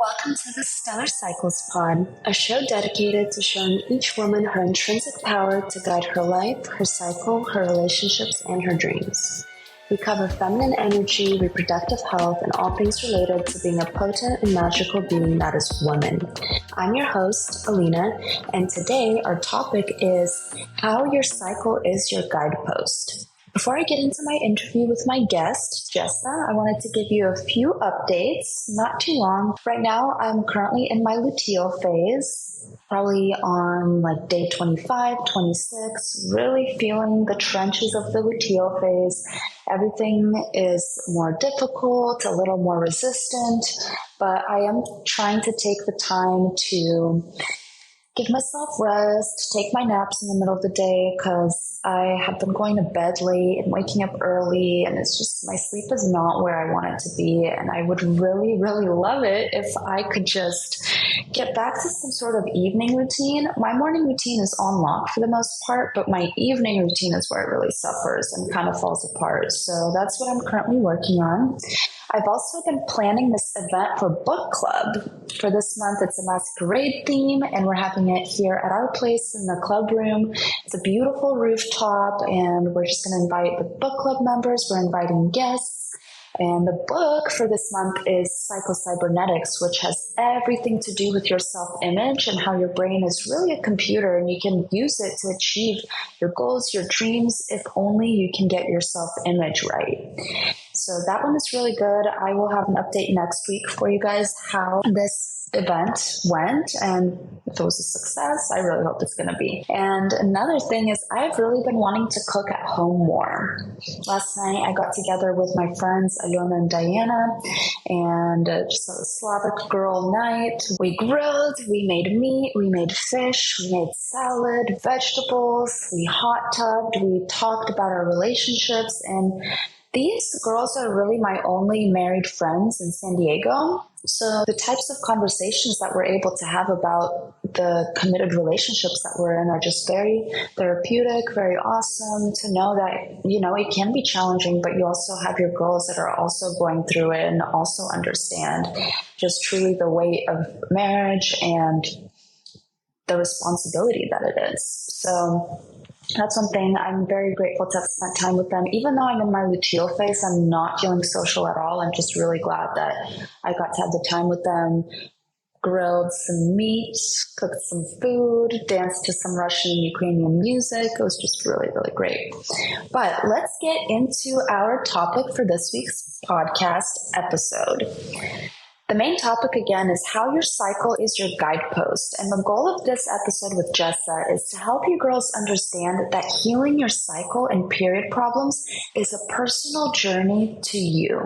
Welcome to the Stellar Cycles Pod, a show dedicated to showing each woman her intrinsic power to guide her life, her cycle, her relationships, and her dreams. We cover feminine energy, reproductive health, and all things related to being a potent and magical being that is woman. I'm your host, Alina, and today our topic is how your cycle is your guidepost. Before I get into my interview with my guest, Jessa, I wanted to give you a few updates, not too long. Right now, I'm currently in my luteal phase, probably on like day 25, 26, really feeling the trenches of the luteal phase. Everything is more difficult, a little more resistant, but I am trying to take the time to give myself rest, take my naps in the middle of the day because I have been going to bed late and waking up early, and it's just my sleep is not where I want it to be. And I would really, really love it if I could just get back to some sort of evening routine. My morning routine is on lock for the most part, but my evening routine is where it really suffers and kind of falls apart. So that's what I'm currently working on. I've also been planning this event for book club. For this month, it's a masquerade theme, and we're having it here at our place in the club room. It's a beautiful rooftop, and we're just going to invite the book club members. We're inviting guests. And the book for this month is Psycho-Cybernetics, which has everything to do with your self-image and how your brain is really a computer, and you can use it to achieve your goals, your dreams, if only you can get your self-image right. So that one is really good. I will have an update next week for you guys how this event went, and if it was a success, I really hope it's going to be. And another thing is I've really been wanting to cook at home more. Last night I got together with my friends Alona and Diana, and just a Slavic girl night. We grilled, we made meat, we made fish, we made salad, vegetables, we hot tubbed, we talked about our relationships, and these girls are really my only married friends in San Diego. So the types of conversations that we're able to have about the committed relationships that we're in are just very therapeutic, very awesome to know that, you know, it can be challenging, but you also have your girls that are also going through it and also understand just truly the weight of marriage and the responsibility that it is. So that's one thing. I'm very grateful to have spent time with them. Even though I'm in my luteal phase, I'm not feeling social at all. I'm just really glad that I got to have the time with them, grilled some meat, cooked some food, danced to some Russian and Ukrainian music. It was just really, really great. But let's get into our topic for this week's podcast episode. The main topic, again, is how your cycle is your guidepost. And the goal of this episode with Jessa is to help you girls understand that healing your cycle and period problems is a personal journey to you.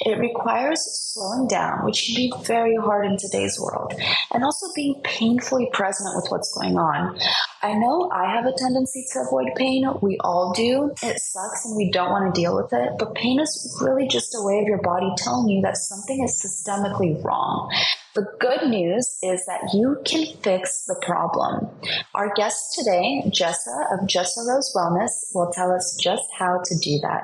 It requires slowing down, which can be very hard in today's world, and also being painfully present with what's going on. I know I have a tendency to avoid pain. We all do. It sucks and we don't want to deal with it, but pain is really just a way of your body telling you that something is systemically wrong. The good news is that you can fix the problem. Our guest today, Jessa of Jessa Rose Wellness, will tell us just how to do that.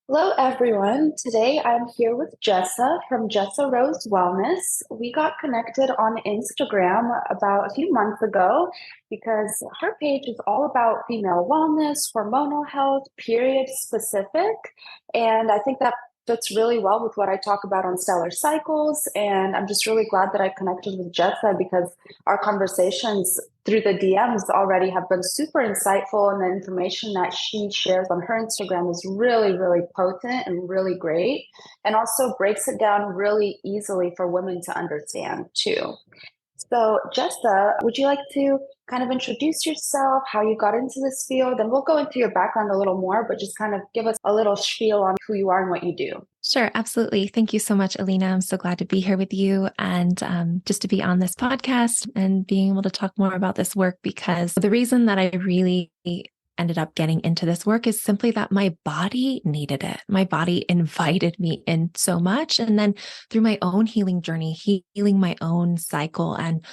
Hello, everyone. Today I'm here with Jessa from Jessa Rose Wellness. We got connected on Instagram about a few months ago because her page is all about female wellness, hormonal health, period specific. And I think that fits really well with what I talk about on Stellar Cycles. And I'm just really glad that I connected with Jessa because our conversations through the DMs already have been super insightful, and the information that she shares on her Instagram is really, really potent and really great, and also breaks it down really easily for women to understand too. So Jessa, would you like to kind of introduce yourself, how you got into this field, and we'll go into your background a little more, but just kind of give us a little spiel on who you are and what you do. Sure, absolutely. Thank you so much, Alina. I'm so glad to be here with you and just to be on this podcast and being able to talk more about this work, because the reason that I really ended up getting into this work is simply that my body needed it. My body invited me in so much. And then through my own healing journey, healing my own cycle and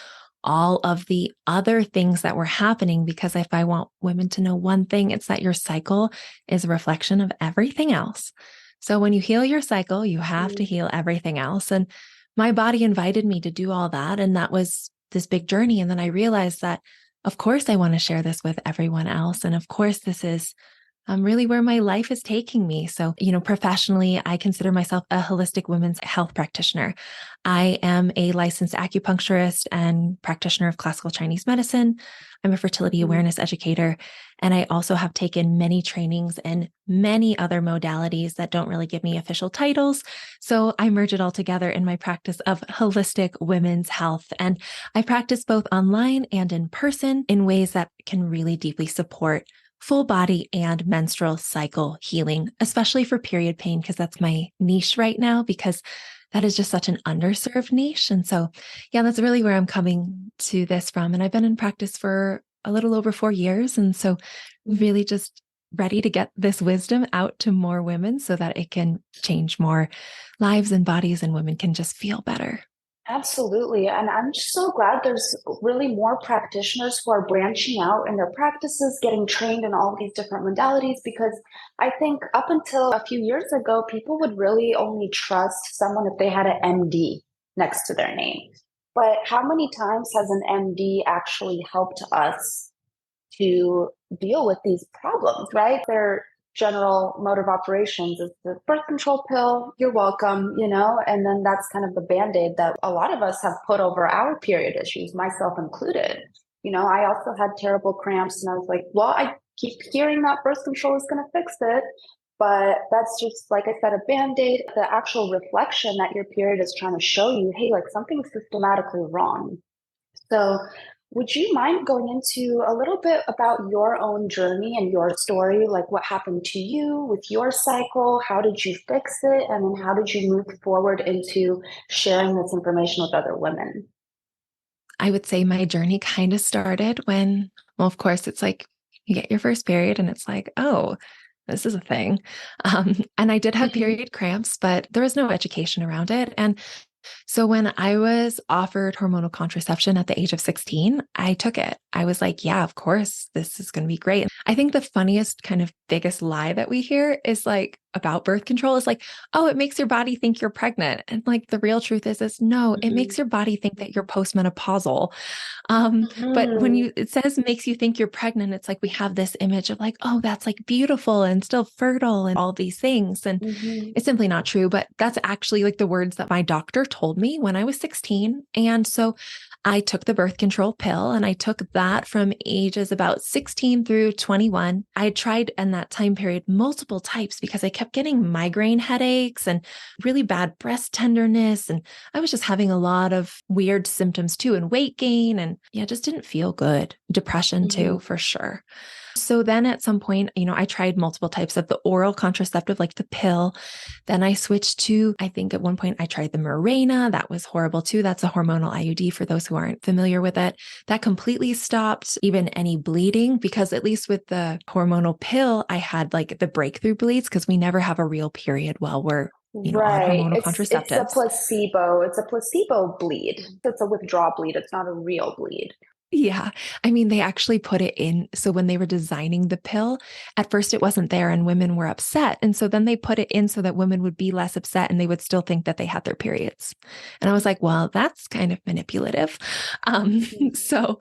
all of the other things that were happening, because if I want women to know one thing, it's that your cycle is a reflection of everything else. So when you heal your cycle, you have to heal everything else. And my body invited me to do all that. And that was this big journey. And then I realized that, of course, I want to share this with everyone else. And of course, this is really where my life is taking me. So, professionally, I consider myself a holistic women's health practitioner. I am a licensed acupuncturist and practitioner of classical Chinese medicine. I'm a fertility awareness educator. And I also have taken many trainings in many other modalities that don't really give me official titles. So I merge it all together in my practice of holistic women's health. And I practice both online and in person in ways that can really deeply support full body and menstrual cycle healing, especially for period pain, because that's my niche right now, because that is just such an underserved niche. And so, yeah, that's really where I'm coming to this from. And I've been in practice for a little over 4 years. And so, really just ready to get this wisdom out to more women so that it can change more lives and bodies and women can just feel better. Absolutely. And I'm just so glad there's really more practitioners who are branching out in their practices, getting trained in all these different modalities, because I think up until a few years ago, people would really only trust someone if they had an MD next to their name. But how many times has an MD actually helped us to deal with these problems, right? Their general mode of operations is the birth control pill, you're welcome, and then that's kind of the band-aid that a lot of us have put over our period issues, myself included. I also had terrible cramps and I was like, well, I keep hearing that birth control is going to fix it. But that's just, like I said, a band-aid, the actual reflection that your period is trying to show you, hey, like something's systematically wrong. So, would you mind going into a little bit about your own journey and your story? Like what happened to you with your cycle? How did you fix it? And then how did you move forward into sharing this information with other women? I would say my journey kind of started when, well, of course, it's like you get your first period and it's like, oh, this is a thing. And I did have period cramps, but there was no education around it. And so when I was offered hormonal contraception at the age of 16, I took it. I was like, yeah, of course, this is going to be great. I think the funniest kind of biggest lie that we hear is like about birth control is like, oh, it makes your body think you're pregnant. And like the real truth is no, it makes your body think that you're postmenopausal. But when it says makes you think you're pregnant, it's like we have this image of like, oh, that's like beautiful and still fertile and all these things. And it's simply not true. But that's actually like the words that my doctor told me when I was 16. And so I took the birth control pill and I took that from ages about 16 through 21. I had tried in that time period multiple types because I kept getting migraine headaches and really bad breast tenderness. And I was just having a lot of weird symptoms too, and weight gain. And yeah, just didn't feel good. Depression too, for sure. So then at some point, I tried multiple types of the oral contraceptive, like the pill. Then I switched to, I think at one point I tried the Mirena. That was horrible too. That's a hormonal IUD for those who aren't familiar with it. That completely stopped even any bleeding because at least with the hormonal pill, I had like the breakthrough bleeds because we never have a real period while we're on Right. hormonal It's a contraceptives. placebo. It's a placebo bleed. It's a withdrawal bleed. It's not a real bleed. Yeah. I mean, they actually put it in. So when they were designing the pill, at first it wasn't there and women were upset. And so then they put it in so that women would be less upset and they would still think that they had their periods. And I was like, well, that's kind of manipulative. So,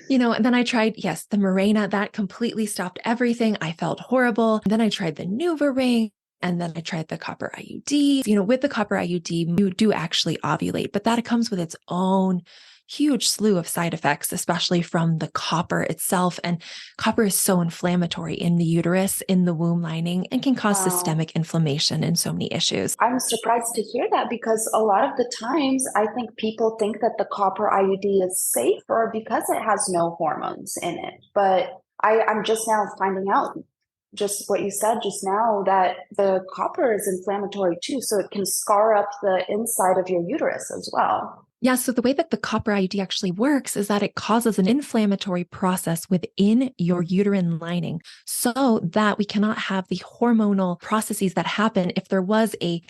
and then I tried, yes, the Mirena, that completely stopped everything. I felt horrible. And then I tried the NuvaRing. And then I tried the copper IUD. With the copper IUD, you do actually ovulate, but that comes with its own huge slew of side effects, especially from the copper itself. And copper is so inflammatory in the uterus, in the womb lining, and can cause Wow. systemic inflammation and so many issues. I'm surprised to hear that because a lot of the times I think people think that the copper IUD is safer because it has no hormones in it. But I'm just now finding out just what you said just now that the copper is inflammatory too. So it can scar up the inside of your uterus as well. Yeah, so the way that the copper IUD actually works is that it causes an inflammatory process within your uterine lining so that we cannot have the hormonal processes that happen if there was a,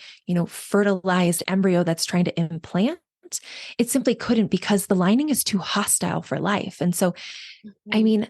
fertilized embryo that's trying to implant. It simply couldn't because the lining is too hostile for life. And so, I mean,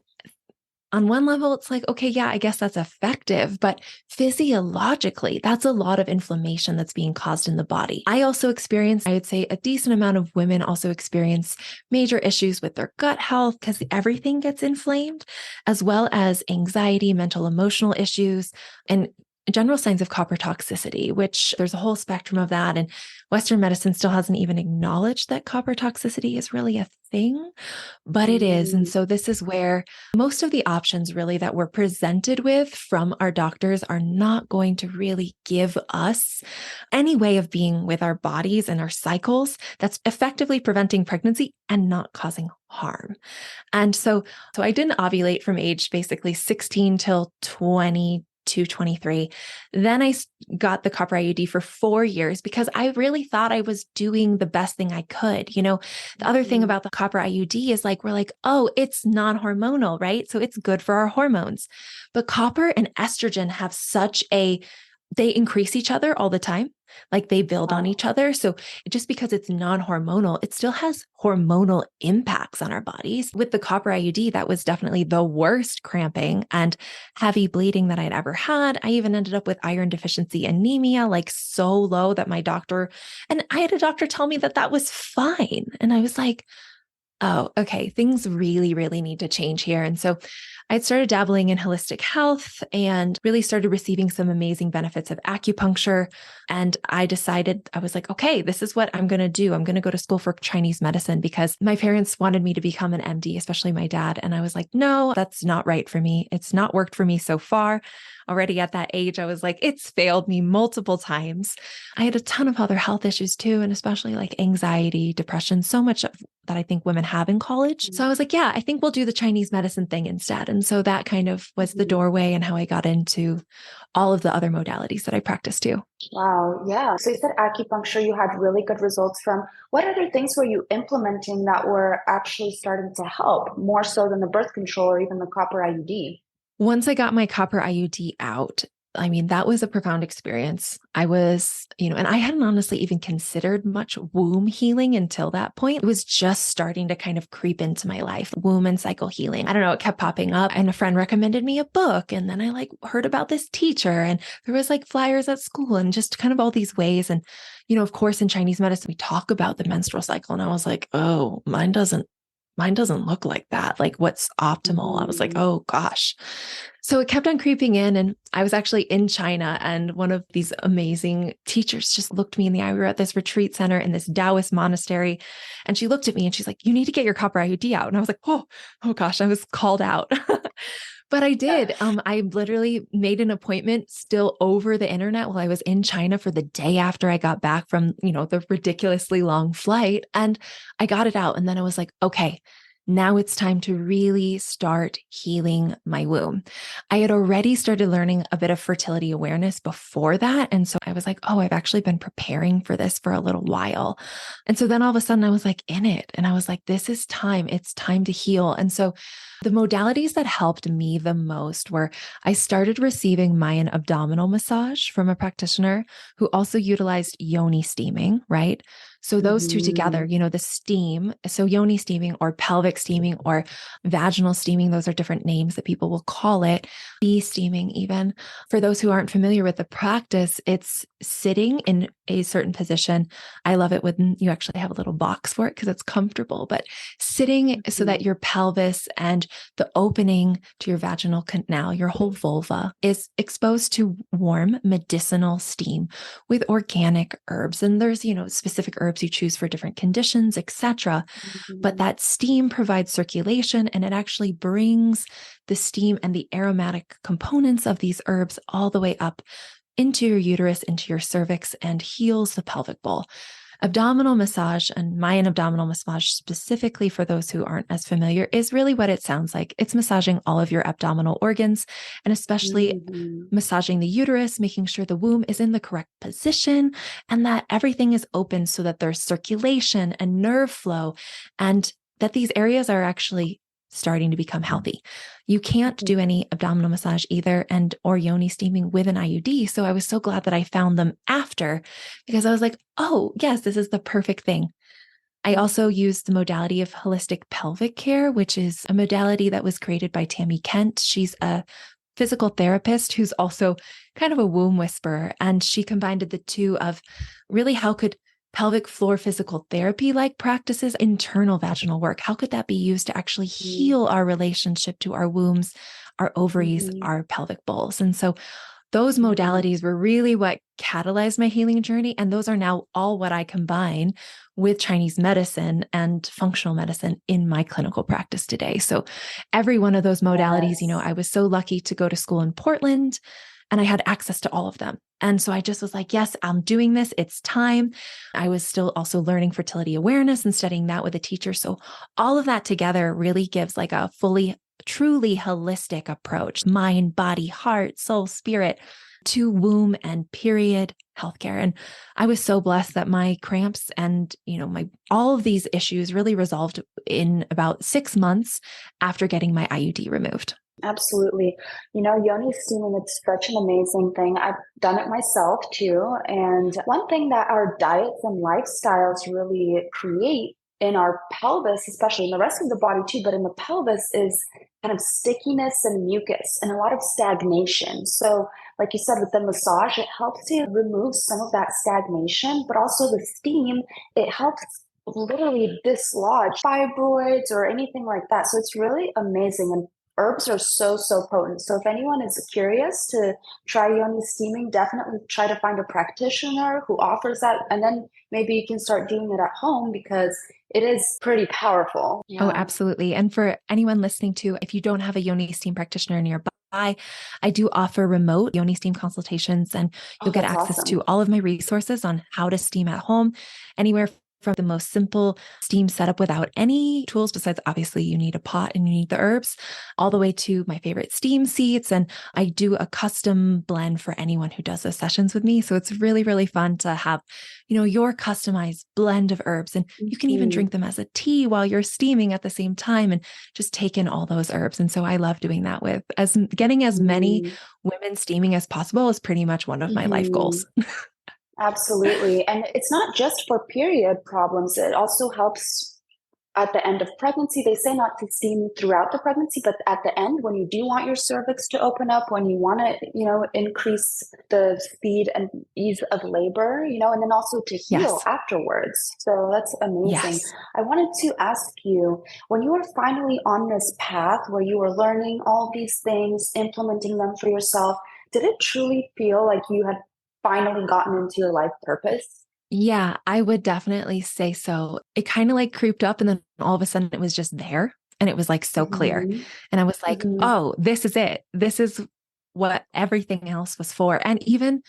on one level, it's like, okay, yeah, I guess that's effective. But physiologically, that's a lot of inflammation that's being caused in the body. I also experience, I would say a decent amount of women also experience major issues with their gut health because everything gets inflamed, as well as anxiety, mental, emotional issues, and general signs of copper toxicity, which there's a whole spectrum of that. And Western medicine still hasn't even acknowledged that copper toxicity is really a thing, but it is. And Mm. so this is where most of the options really that we're presented with from our doctors are not going to really give us any way of being with our bodies and our cycles that's effectively preventing pregnancy and not causing harm. And so I didn't ovulate from age basically 16 till 22, 23. Then I got the copper IUD for 4 years because I really thought I was doing the best thing I could. The other thing about the copper IUD is like, we're like, oh, it's non-hormonal, right? So it's good for our hormones. But copper and estrogen have they increase each other all the time. Like they build on each other. So just because it's non-hormonal, it still has hormonal impacts on our bodies. With the copper IUD, that was definitely the worst cramping and heavy bleeding that I'd ever had. I even ended up with iron deficiency anemia, like so low that and I had a doctor tell me that that was fine. And I was like, oh, okay, things really, really need to change here. And so I'd started dabbling in holistic health and really started receiving some amazing benefits of acupuncture. And I decided, I was like, okay, this is what I'm going to do. I'm going to go to school for Chinese medicine because my parents wanted me to become an MD, especially my dad. And I was like, no, that's not right for me. It's not worked for me so far. Already at that age, I was like, it's failed me multiple times. I had a ton of other health issues too, and especially like anxiety, depression, so much that I think women have in college. So I was like, yeah, I think we'll do the Chinese medicine thing instead. And so that kind of was the doorway and how I got into all of the other modalities that I practice too. Wow, yeah. So you said acupuncture you had really good results from. What other things were you implementing that were actually starting to help more so than the birth control or even the copper IUD? Once I got my copper IUD out, I mean, that was a profound experience. I was, and I hadn't honestly even considered much womb healing until that point. It was just starting to kind of creep into my life, womb and cycle healing. I don't know, it kept popping up and a friend recommended me a book. And then I like heard about this teacher and there was like flyers at school and just kind of all these ways. And, of course, in Chinese medicine, we talk about the menstrual cycle. And I was like, oh, mine doesn't look like that. Like what's optimal? I was like, oh gosh. So it kept on creeping in. And I was actually in China and one of these amazing teachers just looked me in the eye. We were at this retreat center in this Taoist monastery. And she looked at me and she's like, you need to get your copper IUD out. And I was like, oh gosh, I was called out. But I did. I literally made an appointment still over the internet while I was in China for the day after I got back from, the ridiculously long flight. And I got it out. And then I was like, okay, now it's time to really start healing my womb. I had already started learning a bit of fertility awareness before that. And so I was like, oh, I've actually been preparing for this for a little while. And so then all of a sudden I was like in it and I was like, this is time. It's time to heal. And so the modalities that helped me the most were I started receiving Mayan abdominal massage from a practitioner who also utilized yoni steaming, right? So those two together, the steam, so yoni steaming or pelvic steaming or vaginal steaming, those are different names that people will call it, bee steaming even. For those who aren't familiar with the practice, it's sitting in a certain position. I love it when you actually have a little box for it because it's comfortable, but sitting so that your pelvis and the opening to your vaginal canal, your whole vulva, is exposed to warm medicinal steam with organic herbs. And there's, specific herbs you choose for different conditions, etc. But that steam provides circulation and it actually brings the steam and the aromatic components of these herbs all the way up into your uterus, into your cervix, and heals the pelvic bowl. Abdominal massage and Mayan abdominal massage, specifically for those who aren't as familiar, is really what it sounds like. It's massaging all of your abdominal organs and especially massaging the uterus, making sure the womb is in the correct position and that everything is open so that there's circulation and nerve flow and that these areas are actually starting to become healthy. You can't do any abdominal massage either or yoni steaming with an IUD. So I was so glad that I found them after because I was like, oh, yes, this is the perfect thing. I also use the modality of holistic pelvic care, which is a modality that was created by Tammy Kent. She's a physical therapist who's also kind of a womb whisperer. And she combined the two of really how could pelvic floor physical therapy like practices, internal vaginal work, how could that be used to actually heal our relationship to our wombs, our ovaries, our pelvic bowls? And so those modalities were really what catalyzed my healing journey. And those are now all what I combine with Chinese medicine and functional medicine in my clinical practice today. So every one of those modalities, I was so lucky to go to school in Portland and I had access to all of them. And so I just was like, yes, I'm doing this. It's time. I was still also learning fertility awareness and studying that with a teacher. So all of that together really gives like a truly holistic approach, mind, body, heart, soul, spirit, to womb and period healthcare. And I was so blessed that my cramps and, all of these issues really resolved in about 6 months after getting my IUD removed. Absolutely. Yoni steaming, it's such an amazing thing. I've done it myself too. And one thing that our diets and lifestyles really create in our pelvis, especially in the rest of the body too, but in the pelvis is kind of stickiness and mucus and a lot of stagnation. So like you said, with the massage, it helps to remove some of that stagnation, but also the steam, it helps literally dislodge fibroids or anything like that. So it's really amazing. And herbs are so, so potent. So if anyone is curious to try yoni steaming, definitely try to find a practitioner who offers that. And then maybe you can start doing it at home because it is pretty powerful. Oh, absolutely. And for anyone listening to, if you don't have a yoni steam practitioner nearby, I do offer remote yoni steam consultations, and you'll get access to all of my resources on how to steam at home, anywhere from the most simple steam setup without any tools, besides obviously you need a pot and you need the herbs, all the way to my favorite steam seats. And I do a custom blend for anyone who does those sessions with me. So it's really, really fun to have, your customized blend of herbs. And you can even drink them as a tea while you're steaming at the same time and just take in all those herbs. And so I love doing that with getting as many women steaming as possible is pretty much one of my life goals. Absolutely. And it's not just for period problems. It also helps at the end of pregnancy. They say not to steam throughout the pregnancy, but at the end, when you do want your cervix to open up, when you want to, increase the speed and ease of labor, and then also to heal afterwards. So that's amazing. I wanted to ask you, when you were finally on this path where you were learning all these things, implementing them for yourself, did it truly feel like you had finally gotten into your life purpose? Yeah, I would definitely say so. It kind of like creeped up and then all of a sudden it was just there and it was like so clear. And I was like, oh, this is it. This is what everything else was for. And even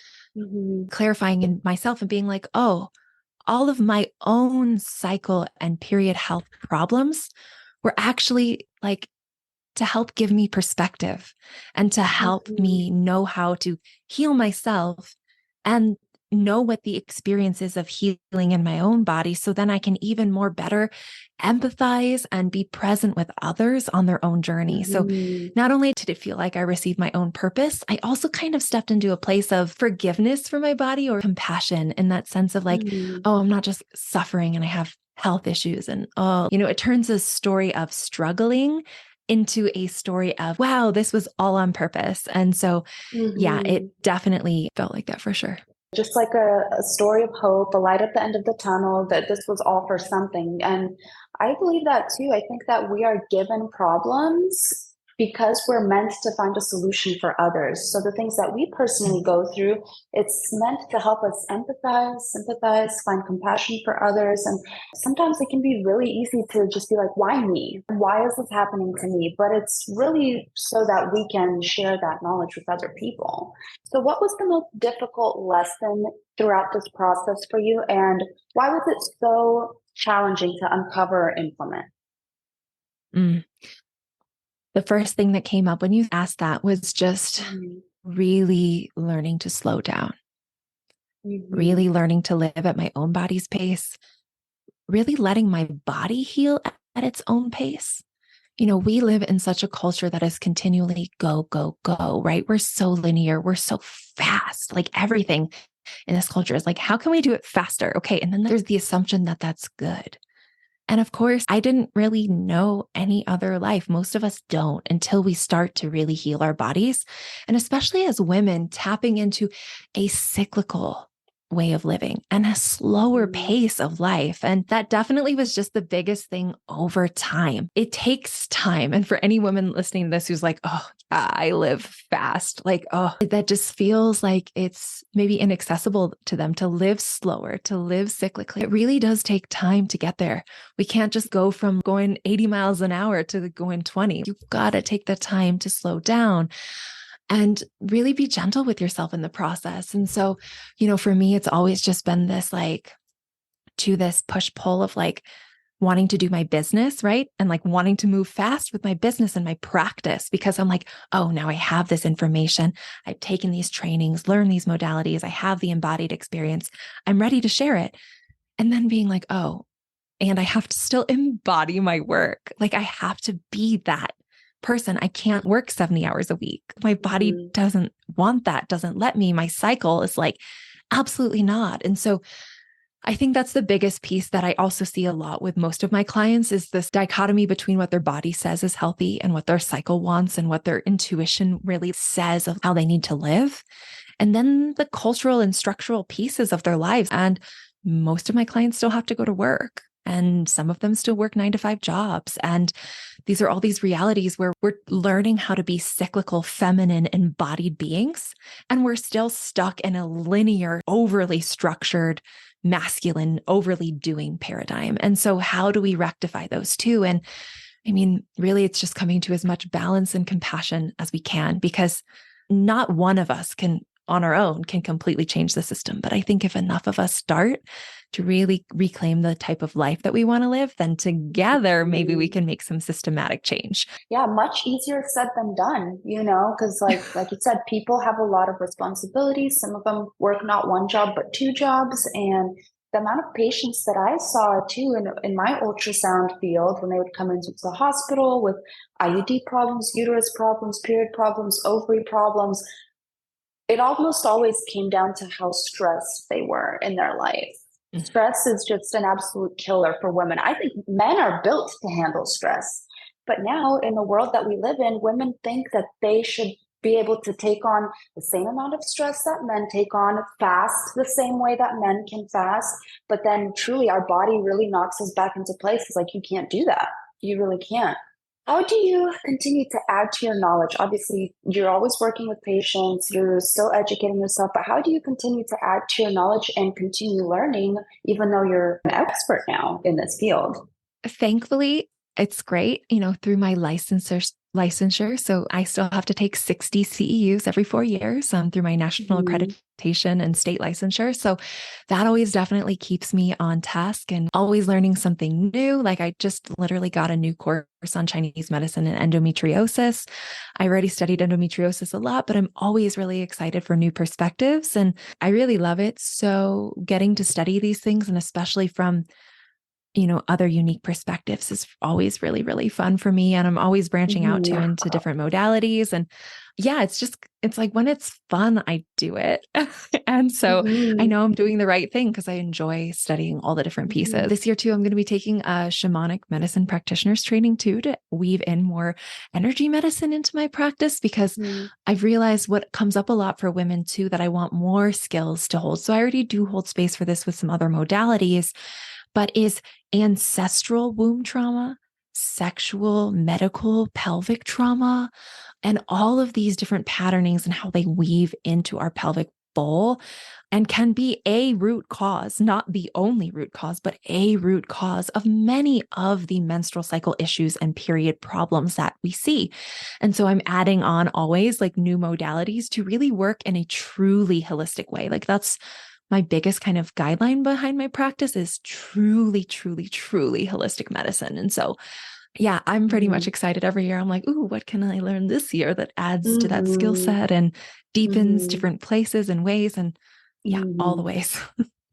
clarifying in myself and being like, oh, all of my own cycle and period health problems were actually like to help give me perspective and to help me know how to heal myself and know what the experience is of healing in my own body. So then I can even more better empathize and be present with others on their own journey. So not only did it feel like I received my own purpose, I also kind of stepped into a place of forgiveness for my body, or compassion, in that sense of like, oh, I'm not just suffering and I have health issues. And it turns a story of struggling into a story of, wow, this was all on purpose. And so, yeah, it definitely felt like that for sure. Just like a story of hope, a light at the end of the tunnel, that this was all for something. And I believe that too. I think that we are given problems because we're meant to find a solution for others. So the things that we personally go through, it's meant to help us empathize, sympathize, find compassion for others. And sometimes it can be really easy to just be like, why me? Why is this happening to me? But it's really so that we can share that knowledge with other people. So what was the most difficult lesson throughout this process for you? And why was it so challenging to uncover or implement? The first thing that came up when you asked that was just really learning to slow down, really learning to live at my own body's pace, really letting my body heal at its own pace. We live in such a culture that is continually go, go, go, right? We're so linear. We're so fast. Like everything in this culture is like, how can we do it faster? Okay. And then there's the assumption that that's good. And of course, I didn't really know any other life. Most of us don't until we start to really heal our bodies. And especially as women, tapping into a cyclical way of living and a slower Mhm. pace of life. And that definitely was just the biggest thing over time. It takes time. And for any woman listening to this who's like, oh, yeah, I live fast, like, oh, that just feels like it's maybe inaccessible to them to live slower, to live cyclically. It really does take time to get there. We can't just go from going 80 miles an hour to going 20. You've got to take the time to slow down and really be gentle with yourself in the process. And so, for me, it's always just been this this push pull of wanting to do my business, right? And wanting to move fast with my business and my practice because I'm like, oh, now I have this information. I've taken these trainings, learned these modalities. I have the embodied experience. I'm ready to share it. And then being like, oh, and I have to still embody my work. I have to be that person. I can't work 70 hours a week. My body Mhm. doesn't want that, doesn't let me. My cycle is absolutely not. And so I think that's the biggest piece that I also see a lot with most of my clients is this dichotomy between what their body says is healthy and what their cycle wants and what their intuition really says of how they need to live. And then the cultural and structural pieces of their lives. And most of my clients still have to go to work. And some of them still work 9 to 5 jobs. And these are all these realities where we're learning how to be cyclical, feminine, embodied beings. And we're still stuck in a linear, overly structured, masculine, overly doing paradigm. And so, how do we rectify those two? And I mean, really, it's just coming to as much balance and compassion as we can, because not one of us can, on our own, can completely change the system. But I think if enough of us start to really reclaim the type of life that we want to live, then together, maybe we Mhm. can make some systematic change. Yeah, much easier said than done, because like you said, people have a lot of responsibilities. Some of them work not one job but two jobs, and the amount of patients that I saw too in my ultrasound field when they would come into the hospital with IUD problems, uterus problems, period problems, ovary problems, it almost always came down to how stressed they were in their life. Stress is just an absolute killer for women. I think men are built to handle stress. But now, in the world that we live in, women think that they should be able to take on the same amount of stress that men take on, fast the same way that men can fast. But then, truly, our body really knocks us back into place. It's like, you can't do that. You really can't. How do you continue to add to your knowledge? Obviously, you're always working with patients, you're still educating yourself, but how do you continue to add to your knowledge and continue learning, even though you're an expert now in this field? Thankfully, it's great, through my licensure. So I still have to take 60 CEUs every 4 years through my national Mhm. accreditation and state licensure. So that always definitely keeps me on task and always learning something new. Like I just literally got a new course on Chinese medicine and endometriosis. I already studied endometriosis a lot, but I'm always really excited for new perspectives and I really love it. So getting to study these things and especially from other unique perspectives is always really, really fun for me. And I'm always branching out Mhm. into different modalities. And yeah, it's like when it's fun, I do it. And so I Mhm. know I'm doing the right thing because I enjoy studying all the different pieces. Mhm. This year, too, I'm going to be taking a shamanic medicine practitioner's training too to weave in more energy medicine into my practice because Mhm. I've realized what comes up a lot for women too that I want more skills to hold. So I already do hold space for this with some other modalities, but is ancestral womb trauma, sexual, medical, pelvic trauma, and all of these different patternings and how they weave into our pelvic bowl and can be a root cause, not the only root cause, but a root cause of many of the menstrual cycle issues and period problems that we see. And so I'm adding on always new modalities to really work in a truly holistic way. That's my biggest kind of guideline behind my practice is truly, truly, truly holistic medicine. And so, yeah, I'm pretty much Mhm. excited every year. I'm like, ooh, what can I learn this year that adds to that skill Mhm. set and deepens Mhm. different places and ways? And yeah, all the Mhm. ways.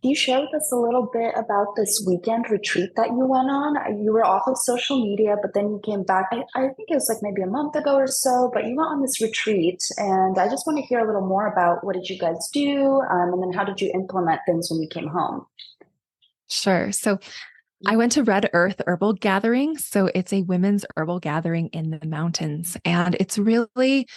Can you share with us a little bit about this weekend retreat that you went on? You were off of social media, but then you came back. I think it was like maybe a month ago or so, but you went on this retreat, and I just want to hear a little more about what did you guys do, and then how did you implement things when you came home? Sure. So I went to Red Earth Herbal Gathering. So it's a women's herbal gathering in the mountains. And it's really,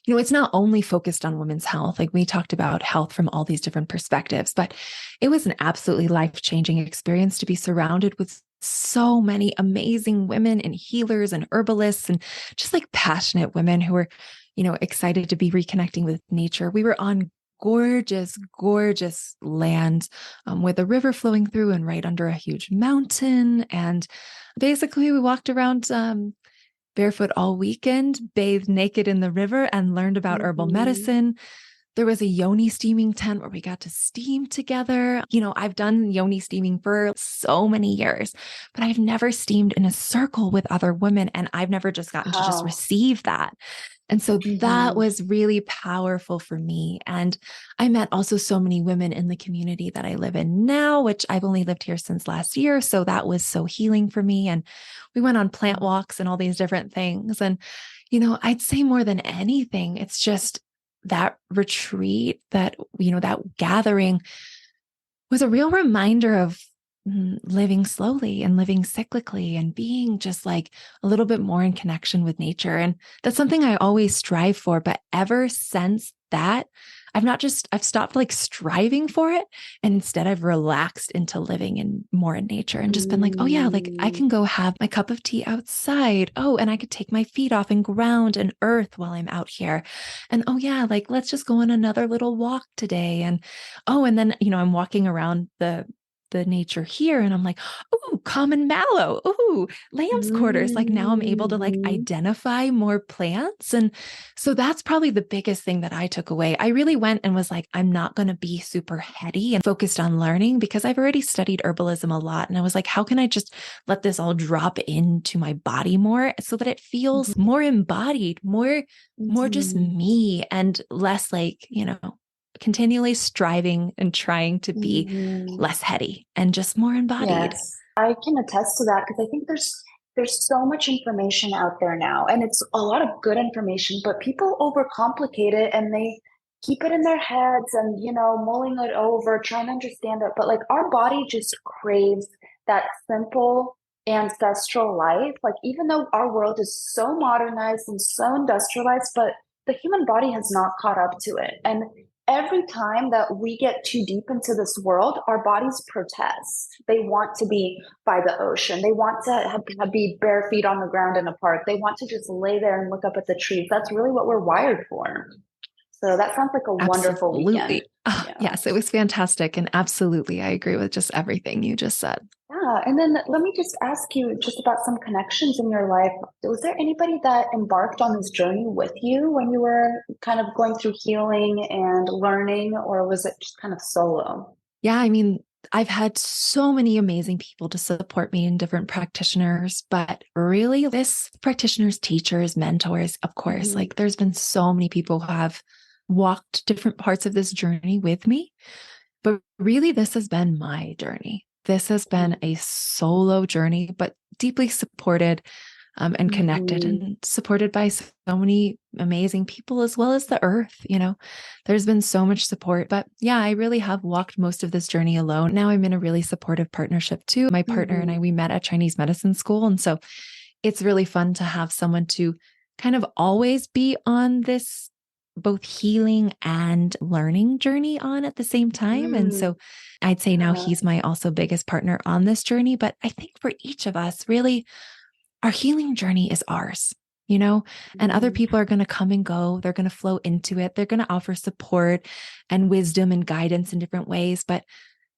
it's not only focused on women's health. Like we talked about health from all these different perspectives, but it was an absolutely life-changing experience to be surrounded with so many amazing women and healers and herbalists and just like passionate women who were, excited to be reconnecting with nature. We were on gorgeous, gorgeous land with a river flowing through and right under a huge mountain. And basically, we walked around barefoot all weekend, bathed naked in the river, and learned about herbal Mm-hmm. medicine. There was a yoni steaming tent where we got to steam together. I've done yoni steaming for so many years, but I've never steamed in a circle with other women. And I've never just gotten to just Wow. receive that. And so that Mm-hmm. was really powerful for me. And I met also so many women in the community that I live in now, which I've only lived here since last year. So that was so healing for me. And we went on plant walks and all these different things. And, I'd say more than anything, it's just that retreat, that gathering was a real reminder of living slowly and living cyclically and being just like a little bit more in connection with nature. And that's something I always strive for. But ever since that, I've stopped like striving for it. And instead I've relaxed into living in more in nature and just been like, oh yeah, like I Mm-hmm. can go have my cup of tea outside. Oh, and I could take my feet off and ground and earth while I'm out here. And oh yeah, like let's just go on another little walk today. And oh, and then, I'm walking around the nature here and I'm like, oh, common mallow, oh, lamb's quarters. Like now I'm able to like Mm-hmm. identify more plants. And so that's probably the biggest thing that I took away. I really went and was like, I'm not going to be super heady and focused on learning because I've already studied herbalism a lot. And I was like, how can I just let this all drop into my body more so that it feels more embodied, more just Mm-hmm. me and less like, continually striving and trying to be Mm-hmm. less heady and just more embodied. Yes, I can attest to that because I think there's so much information out there now, and it's a lot of good information, but people overcomplicate it and they keep it in their heads and mulling it over, trying to understand it. But like our body just craves that simple ancestral life. Like even though our world is so modernized and so industrialized, but the human body has not caught up to it. And every time that we get too deep into this world, our bodies protest. They want to be by the ocean. They want to be bare feet on the ground in a park. They want to just lay there and look up at the trees. That's really what we're wired for. So that sounds like a wonderful weekend. Absolutely. Oh, Yeah. yes, it was fantastic. And absolutely, I agree with just everything you just said. Yeah. And then let me just ask you just about some connections in your life. Was there anybody that embarked on this journey with you when you were kind of going through healing and learning, or was it just kind of solo? Yeah, I mean, I've had so many amazing people to support me and different practitioners, but really, this practitioners, teachers, mentors, of course, Mhm. like there's been so many people who have walked different parts of this journey with me. But really, this has been my journey. This has been a solo journey, but deeply supported and connected Mhm. and supported by so many amazing people as well as the earth. There's been so much support. But yeah, I really have walked most of this journey alone. Now I'm in a really supportive partnership too. My partner and I, Mhm. we met at Chinese medicine school. And so it's really fun to have someone to kind of always be on this both healing and learning journey on at the same time. And Mm. so I'd say now Yeah. he's my also biggest partner on this journey. But I think for each of us, really, our healing journey is ours, and other Mhm. people are going to come and go. They're going to flow into it. They're going to offer support and wisdom and guidance in different ways. But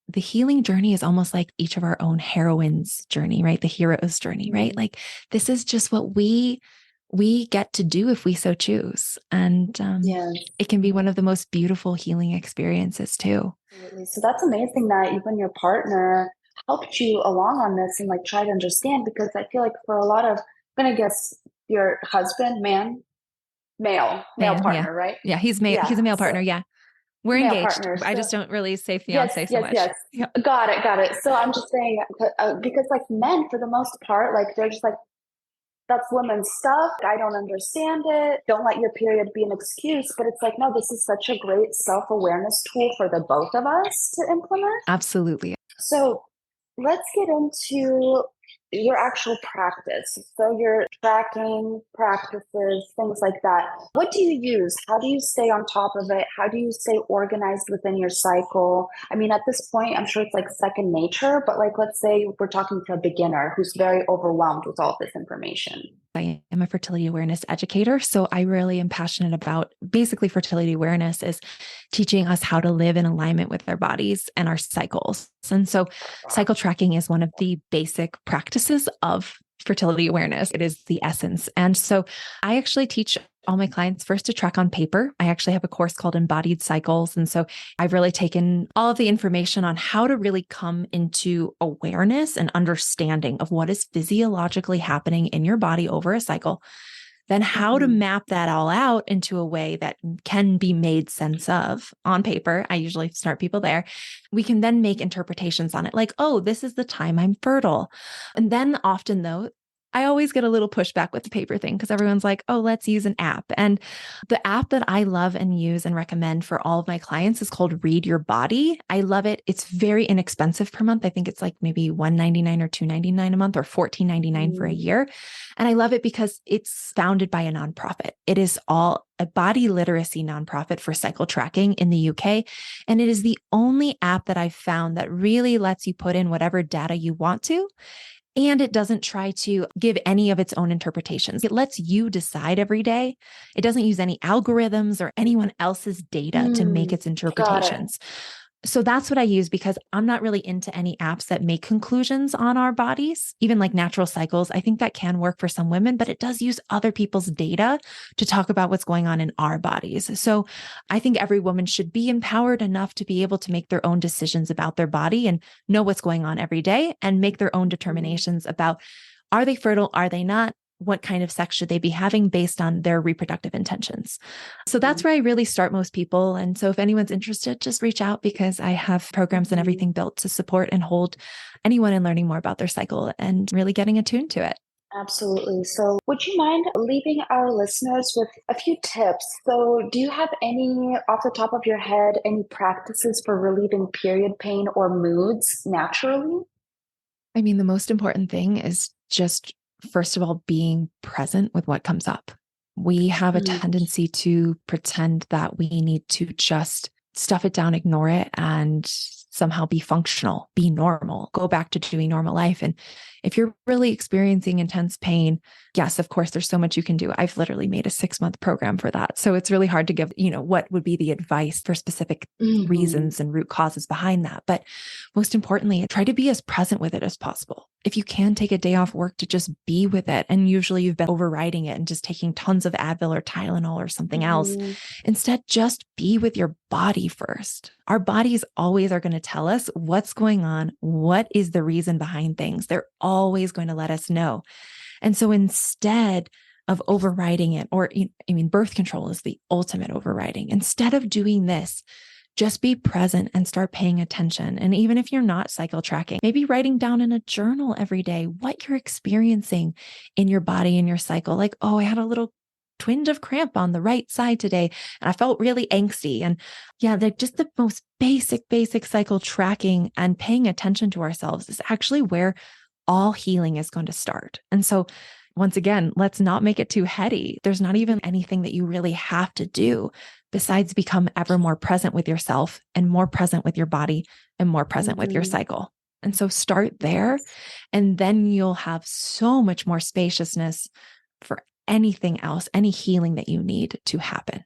the healing journey is almost like each of our own heroines' journey, right? The hero's journey, right? Mhm. Like this is just what we get to do if we so choose. And Yes. it can be one of the most beautiful healing experiences too. Absolutely. So that's amazing that even your partner helped you along on this and like try to understand, because I feel like for a lot of, I'm gonna guess your husband, male Man, yeah. partner, right? Yeah, Yeah. he's a male So partner. Yeah. We're male engaged. partner. I So just don't really say yes, fiance so yes, much. yes. Yeah. Got it, got it. So I'm just saying because like men, for the most part, like they're just like that's women's stuff. I don't understand it. Don't let your period be an excuse. But it's like, no, this is such a great self awareness tool for the both of us to implement. Absolutely. So let's get into your actual practice. So your tracking practices, things like that. What do you use? How do you stay on top of it? How do you stay organized within your cycle? I mean, at this point, I'm sure it's like second nature, but like, let's say we're talking to a beginner who's very overwhelmed with all this information. I am a fertility awareness educator. So I really am passionate about basically fertility awareness is teaching us how to live in alignment with our bodies and our cycles. And so cycle tracking is one of the basic practices of fertility awareness. It is the essence. And so I actually teach all my clients first to track on paper. I actually have a course called Embodied Cycles. And so I've really taken all of the information on how to really come into awareness and understanding of what is physiologically happening in your body over a cycle, then how to map that all out into a way that can be made sense of on paper. I usually start people there. We can then make interpretations on it like, oh, this is the time I'm fertile. And then often though, I always get a little pushback with the paper thing because everyone's like, oh, let's use an app. And the app that I love and use and recommend for all of my clients is called Read Your Body. I love it. It's very inexpensive per month. I think it's like maybe $199 or $299 a month or $14.99 for a year. And I love it because it's founded by a nonprofit. It is all a body literacy nonprofit for cycle tracking in the UK. And it is the only app that I've found that really lets you put in whatever data you want to. And it doesn't try to give any of its own interpretations. It lets you decide every day. It doesn't use any algorithms or anyone else's data to make its Got it. interpretations. So that's what I use because I'm not really into any apps that make conclusions on our bodies, even like natural cycles. I think that can work for some women, but it does use other people's data to talk about what's going on in our bodies. So I think every woman should be empowered enough to be able to make their own decisions about their body and know what's going on every day and make their own determinations about, are they fertile? Are they not? What kind of sex should they be having based on their reproductive intentions? So that's where I really start most people. And so if anyone's interested, just reach out because I have programs and everything built to support and hold anyone in learning more about their cycle and really getting attuned to it. Absolutely. So, would you mind leaving our listeners with a few tips? So, do you have any, off the top of your head, any practices for relieving period pain or moods naturally? I mean, the most important thing is just, first of all, being present with what comes up. We have a tendency to pretend that we need to just stuff it down, ignore it, and somehow be functional, be normal, go back to doing normal life. And if you're really experiencing intense pain, yes, of course, there's so much you can do. I've literally made a 6-month program for that. So it's really hard to give, what would be the advice for specific reasons and root causes behind that. But most importantly, try to be as present with it as possible. If you can take a day off work to just be with it, and usually you've been overriding it and just taking tons of Advil or Tylenol or something else, instead, just be with your body first. Our bodies always are going to tell us what's going on, what is the reason behind things. They're always going to let us know. And so instead of overriding it, or, birth control is the ultimate overriding. Instead of doing this, just be present and start paying attention. And even if you're not cycle tracking, maybe writing down in a journal every day what you're experiencing in your body and your cycle. Like, oh, I had a little twinge of cramp on the right side today, and I felt really angsty. And yeah, they're just the most basic cycle tracking and paying attention to ourselves is actually where all healing is going to start. And so once again, let's not make it too heady. There's not even anything that you really have to do besides become ever more present with yourself and more present with your body and more present with your cycle. And so start there, and then you'll have so much more spaciousness for anything else, any healing that you need to happen.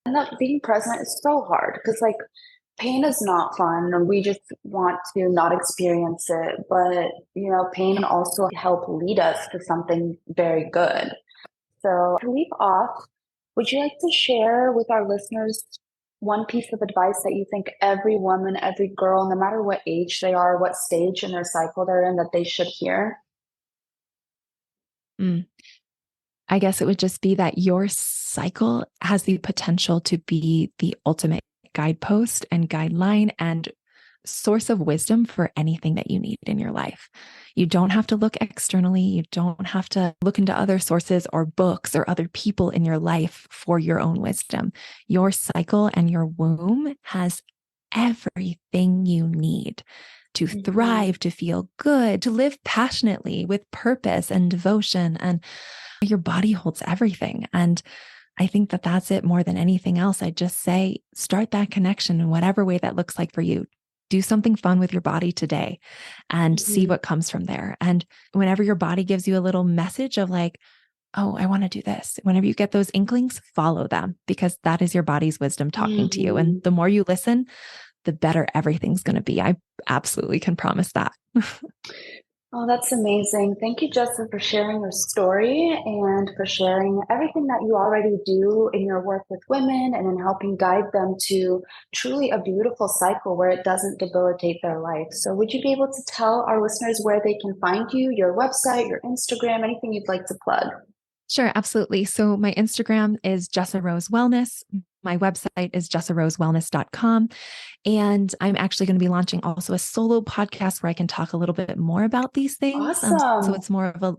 And that being present is so hard because, like, pain is not fun, and we just want to not experience it. But, pain can also help lead us to something very good. So, to leave off, would you like to share with our listeners one piece of advice that you think every woman, every girl, no matter what age they are, what stage in their cycle they're in, that they should hear? I guess it would just be that your cycle has the potential to be the ultimate guidepost and guideline and source of wisdom for anything that you need in your life. You don't have to look externally. You don't have to look into other sources or books or other people in your life for your own wisdom. Your cycle and your womb has everything you need. to thrive, to feel good, to live passionately with purpose and devotion. And your body holds everything. And I think that that's it more than anything else. I just say, start that connection in whatever way that looks like for you. Do something fun with your body today and see what comes from there. And whenever your body gives you a little message of like, oh, I want to do this. Whenever you get those inklings, follow them, because that is your body's wisdom talking to you. And the more you listen, the better everything's going to be. I absolutely can promise that. Oh, that's amazing. Thank you, Jessa, for sharing your story and for sharing everything that you already do in your work with women and in helping guide them to truly a beautiful cycle where it doesn't debilitate their life. So would you be able to tell our listeners where they can find you, your website, your Instagram, anything you'd like to plug? Sure, absolutely. So my Instagram is Jessa Rose Wellness. My website is jessarosewellness.com. And I'm actually going to be launching also a solo podcast where I can talk a little bit more about these things. So Awesome. it's more of a,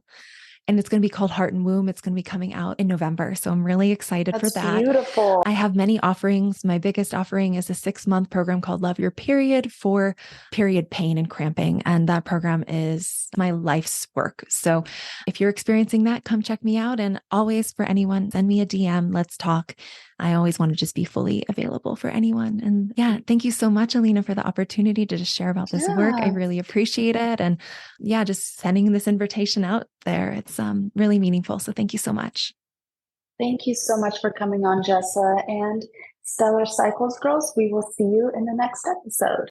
and it's going to be called Heart and Womb. It's going to be coming out in November. So I'm really excited for That's that. beautiful. I have many offerings. My biggest offering is a 6-month program called Love Your Period for period pain and cramping. And that program is my life's work. So if you're experiencing that, come check me out. And always, for anyone, send me a DM. Let's talk. I always want to just be fully available for anyone. And yeah, thank you so much, Alina, for the opportunity to just share about this work. I really appreciate it. And yeah, just sending this invitation out there. It's really meaningful. So thank you so much. Thank you so much for coming on, Jessa. And Stellar Cycles girls, we will see you in the next episode.